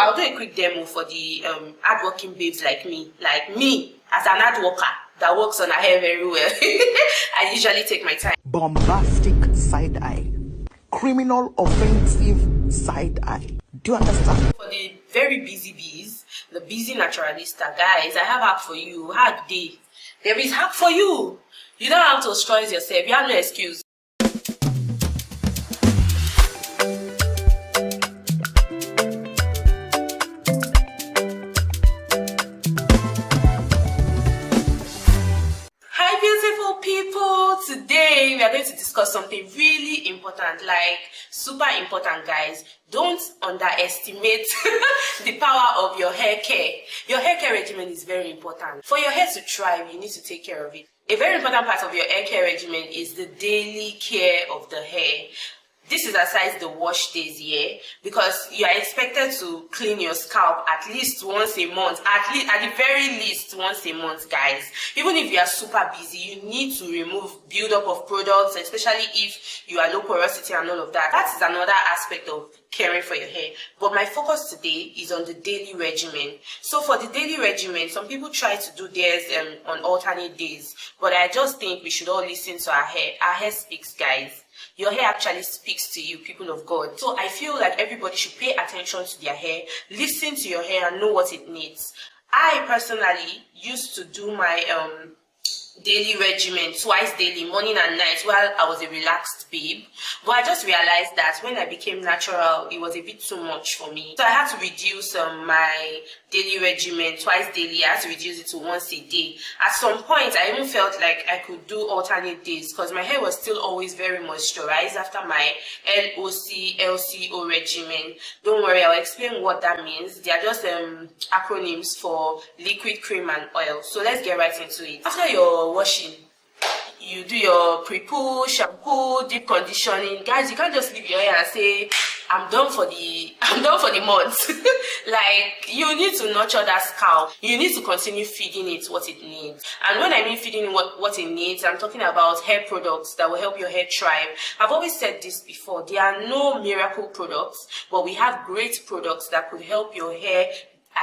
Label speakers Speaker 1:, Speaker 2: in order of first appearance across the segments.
Speaker 1: I'll do a quick demo for the hardworking babes like me as an hard worker that works on her hair very well. I usually take my time.
Speaker 2: Bombastic side eye, criminal offensive side eye. Do you understand?
Speaker 1: For the very busy bees, the busy naturalista, guys, I have hack for you. Hack day. There is hack for you. You don't have to stress yourself. You have no excuse. Hi beautiful people, today we are going to discuss something really important, like super important, guys. Don't underestimate the power of your hair care. Your hair care regimen is very important. For your hair to thrive, you need to take care of it. A very important part of your hair care regimen is the daily care of the hair. This is aside the wash days here, because you are expected to clean your scalp at least once a month, at the very least once a month, guys. Even if you are super busy, you need to remove buildup of products, especially if you are low porosity and all of that. That is another aspect of caring for your hair. But my focus today is on the daily regimen. So for the daily regimen, some people try to do theirs on alternate days, but I just think we should all listen to our hair. Our hair speaks, guys. Your hair actually speaks to you, people of God. So I feel like everybody should pay attention to their hair, listen to your hair and know what it needs. I personally used to do my daily regimen twice daily, morning and night, while I was a relaxed babe. But I just realized that when I became natural, it was a bit too much for me. So I had to reduce my daily regimen twice daily. I had to reduce it to once a day. At some point, I even felt like I could do alternate days because my hair was still always very moisturized after my LOC, LCO regimen. Don't worry, I'll explain what that means. They are just acronyms for liquid, cream and oil. So let's get right into it. After your washing, you do your pre-poo, shampoo, deep conditioning. Guys, you can't just leave your hair and say I'm done for the month. Like, you need to nurture that scalp. You need to continue feeding it what it needs. And when I mean feeding what it needs, I'm talking about hair products that will help your hair thrive. I've always said this before, there are no miracle products, but we have great products that could help your hair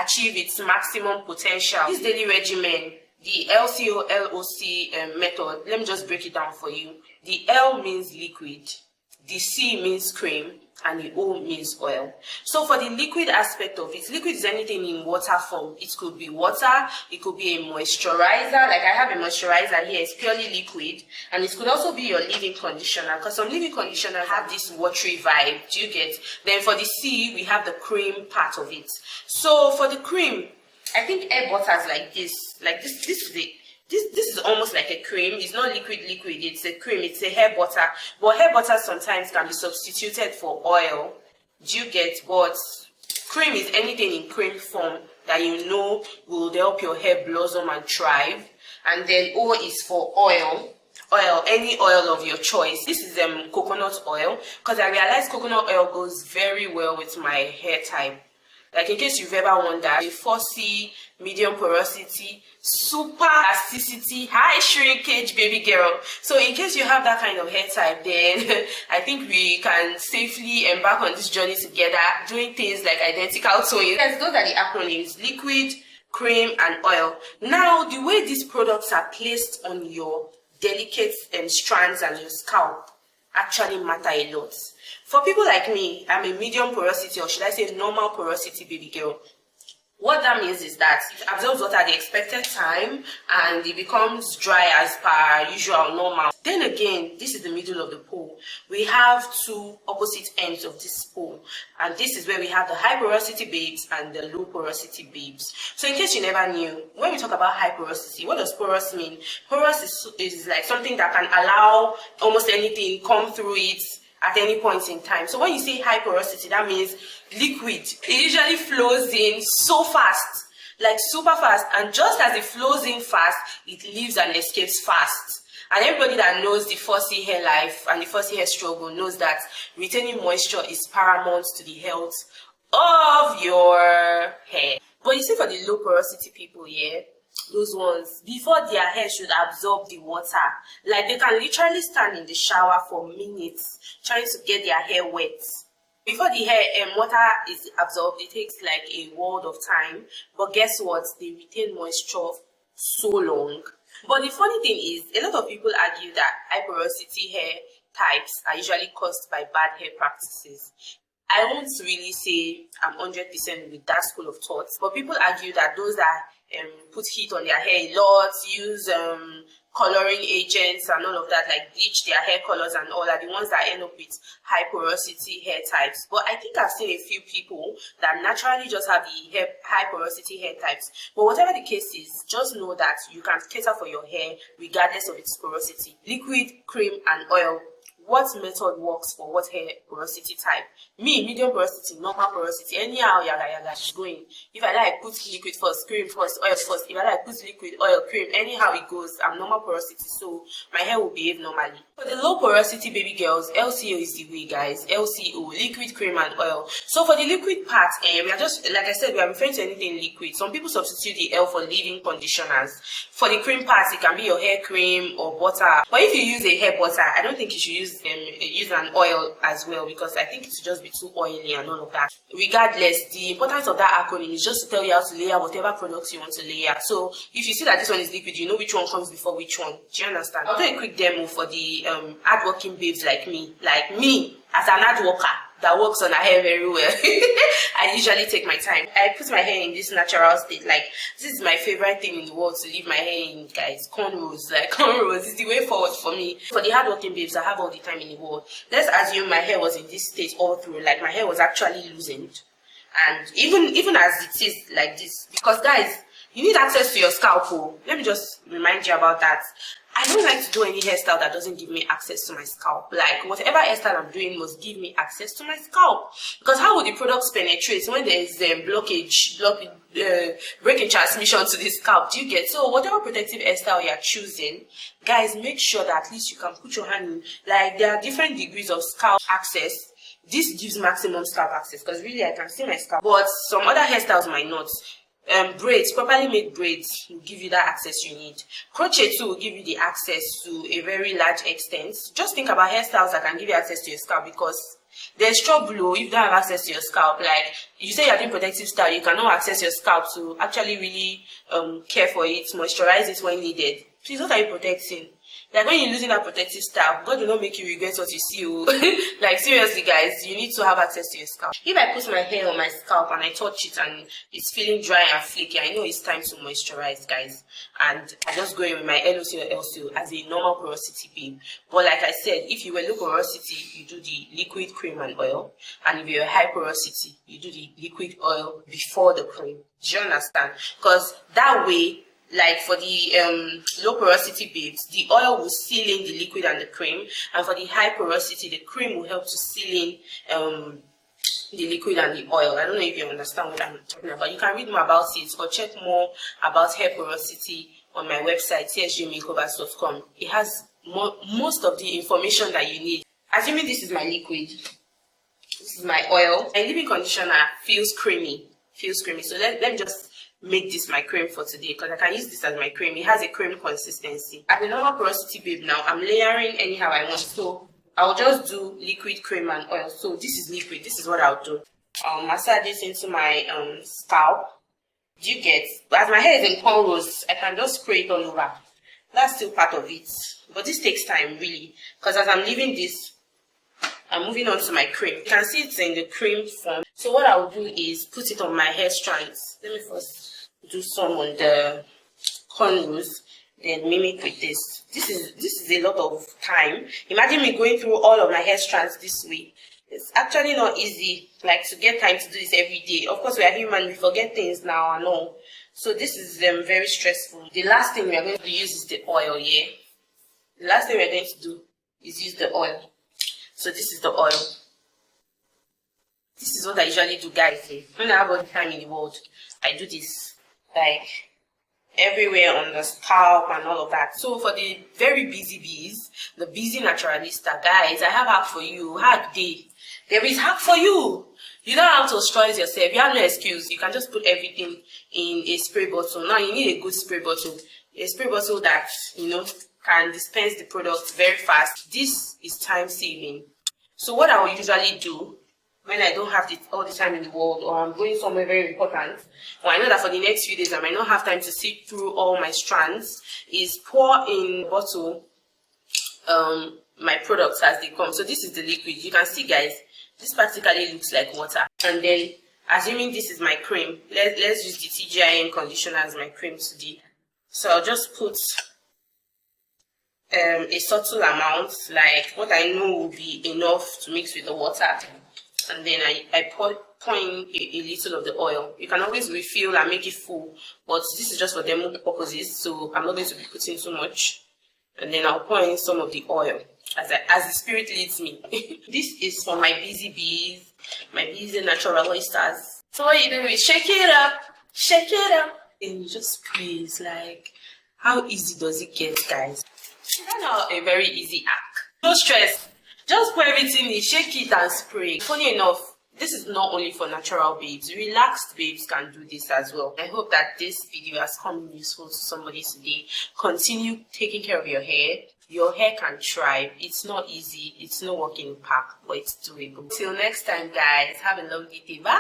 Speaker 1: achieve its maximum potential. This daily regimen, the LCO, LOC method, let me just break it down for you. The L means liquid, the C means cream, and the O means oil. So for the liquid aspect of it, liquid is anything in water form. It could be water, it could be a moisturizer, like I have a moisturizer here, it's purely liquid, and it could also be your leave-in conditioner, because some leave-in conditioners have this watery vibe, do you get? Then for the C, we have the cream part of it. So for the cream, I think hair butters like this this is almost like a cream. It's not liquid, it's a cream, it's a hair butter. But hair butter sometimes can be substituted for oil. Do you get? But cream is anything in cream form that you know will help your hair blossom and thrive. And then O is for oil. Any oil of your choice. This is coconut oil, because I realized coconut oil goes very well with my hair type. Like, in case you've ever wondered, a 4C, medium porosity, super elasticity, high shrinkage baby girl. So in case you have that kind of hair type, then I think we can safely embark on this journey together, doing things like identical twins. Yes, those are the acronyms: liquid, cream and oil. Now, the way these products are placed on your delicate strands and your scalp actually matter a lot. For people like me, I'm a medium porosity, or should I say normal porosity baby girl. What that means is that it absorbs water at the expected time and it becomes dry as per usual, normal. Then again, this is the middle of the pole. We have two opposite ends of this pole, and this is where we have the high porosity babes and the low porosity babes. So in case you never knew, when we talk about high porosity, what does porous mean? Porous is like something that can allow almost anything come through it at any point in time. So when you say high porosity, that means liquid. It usually flows in so fast, like super fast, and just as it flows in fast, it leaves and escapes fast. And everybody that knows the 4C hair life and the 4C hair struggle knows that retaining moisture is paramount to the health of your hair. But you see, for the low porosity people here, those ones, before their hair should absorb the water, like they can literally stand in the shower for minutes trying to get their hair wet. Before the hair water is absorbed, it takes like a world of time. But guess what? They retain moisture so long. But the funny thing is, a lot of people argue that high porosity hair types are usually caused by bad hair practices. I won't really say I'm 100% with that school of thought, but people argue that those that put heat on their hair a lot, use coloring agents and all of that, like bleach their hair colors and all, are the ones that end up with high porosity hair types. But I think I've seen a few people that naturally just have the high porosity hair types. But whatever the case is, just know that you can cater for your hair regardless of its porosity. Liquid, cream, and oil. What method works for what hair porosity type? Me, medium porosity, normal porosity, anyhow yaga is going. If I like put liquid first, cream first, oil first. If I like put liquid, oil, cream, anyhow it goes. I'm normal porosity, so my hair will behave normally. For the low porosity baby girls, LCO is the way, guys. LCO, liquid, cream, and oil. So for the liquid part, we are just, like I said, we are referring to anything liquid. Some people substitute the L for leave-in conditioners. For the cream part, it can be your hair cream or butter. But if you use a hair butter, I don't think you should use an oil as well, because I think it will just be too oily and all of that. Regardless, the importance of that acronym is just to tell you how to layer whatever products you want to layer. So if you see that this one is liquid, you know which one comes before which one. Do you understand? I'll do a quick demo for the hardworking babes like me as an hard worker that works on her hair very well. I usually take my time. I put my hair in this natural state. Like, this is my favorite thing in the world, to leave my hair in, guys. Cornrows. Like, cornrows is the way forward for me. For the hardworking babes, I have all the time in the world. Let's assume my hair was in this state all through. Like, my hair was actually loosened. And even as it is like this. Because, guys, you need access to your scalp. Oh. Let me just remind you about that. I don't like to do any hairstyle that doesn't give me access to my scalp. Like, whatever hairstyle I'm doing must give me access to my scalp. Because how would the products penetrate when there is breaking transmission to the scalp? Do you get? So whatever protective hairstyle you're choosing, guys, make sure that at least you can put your hand in. Like, there are different degrees of scalp access. This gives maximum scalp access, because really I can see my scalp. But some other hairstyles might not. Braids, properly made braids will give you that access you need. Crochet too will give you the access to a very large extent. Just think about hairstyles that can give you access to your scalp, because there's trouble if you don't have access to your scalp. Like, you say you're doing protective style, you cannot access your scalp to actually really care for it, moisturize it when needed. Please, what are you protecting? Like, when you're losing that protective style, God will not make you regret what you see. Like, seriously, guys, you need to have access to your scalp. If I put my hair on my scalp and I touch it and it's feeling dry and flaky, I know it's time to moisturize, guys. And I just go in with my LOC or LCO as a normal porosity babe. But like I said, if you were low porosity, you do the liquid, cream, and oil. And if you're high porosity, you do the liquid oil before the cream. Do you understand? Because that way, like for the low porosity babes, the oil will seal in the liquid and the cream, and for the high porosity, the cream will help to seal in the liquid and the oil. I don't know if you understand what I'm talking about. You can read more about it or check more about hair porosity on my website, tsgmakeovers.com. It has most of the information that you need. Assuming this is my liquid, this is my oil. My leave-in conditioner feels creamy. So let me just make this my cream for today, because I can use this as my cream. It has a cream consistency. As a normal porosity babe now, I'm layering anyhow I want. So I'll just do liquid, cream, and oil. So this is liquid. This is what I'll do. I'll massage this into my scalp. Do you get? As my hair is in cornrows, I can just spray it all over. That's still part of it. But this takes time, really. Because as I'm leaving this, I'm moving on to my cream. You can see it's in the cream form. So what I'll do is put it on my hair strands. Let me first do some on the cornrows, then mimic with this. This is a lot of time. Imagine me going through all of my hair strands this way. It's actually not easy, like, to get time to do this every day. Of course, we are human, we forget things now and all. So this is very stressful. The last thing we are going to use is the oil, yeah? The last thing we are going to do is use the oil. So this is the oil. This is what I usually do, guys. When I have all the time in the world, I do this, like, everywhere on the scalp and all of that. So for the very busy bees, the busy naturalista, guys, I have hack for you. Hack day. There is hack for you. You don't have to stress yourself. You have no excuse. You can just put everything in a spray bottle. Now you need a good spray bottle. A spray bottle that, can dispense the product very fast. This is time saving. So what I will usually do when I don't have all the time in the world, or I'm going somewhere very important, or I know that for the next few days I might not have time to sift through all my strands, is pour in bottle my products as they come. So this is the liquid. You can see, guys, this practically looks like water. And then, assuming this is my cream, let's use the TGIN conditioner as my cream today. So I'll just put a subtle amount, like what I know will be enough to mix with the water, and then I pour in a little of the oil. You can always refill and make it full, but this is just for demo purposes, so I'm not going to be putting too much. And then I'll pour in some of the oil as the spirit leads me. This is for my busy bees, my busy naturalistas. So what you do is shake it up, and you just squeeze. Like, how easy does it get, guys? That's not a very easy act. No stress. Just pour everything in, shake it and spray. Funny enough, this is not only for natural babes. Relaxed babes can do this as well. I hope that this video has come useful to somebody today. Continue taking care of your hair. Your hair can thrive. It's not easy. It's no walk in the park, but it's doable. Till next time, guys. Have a lovely day. Bye.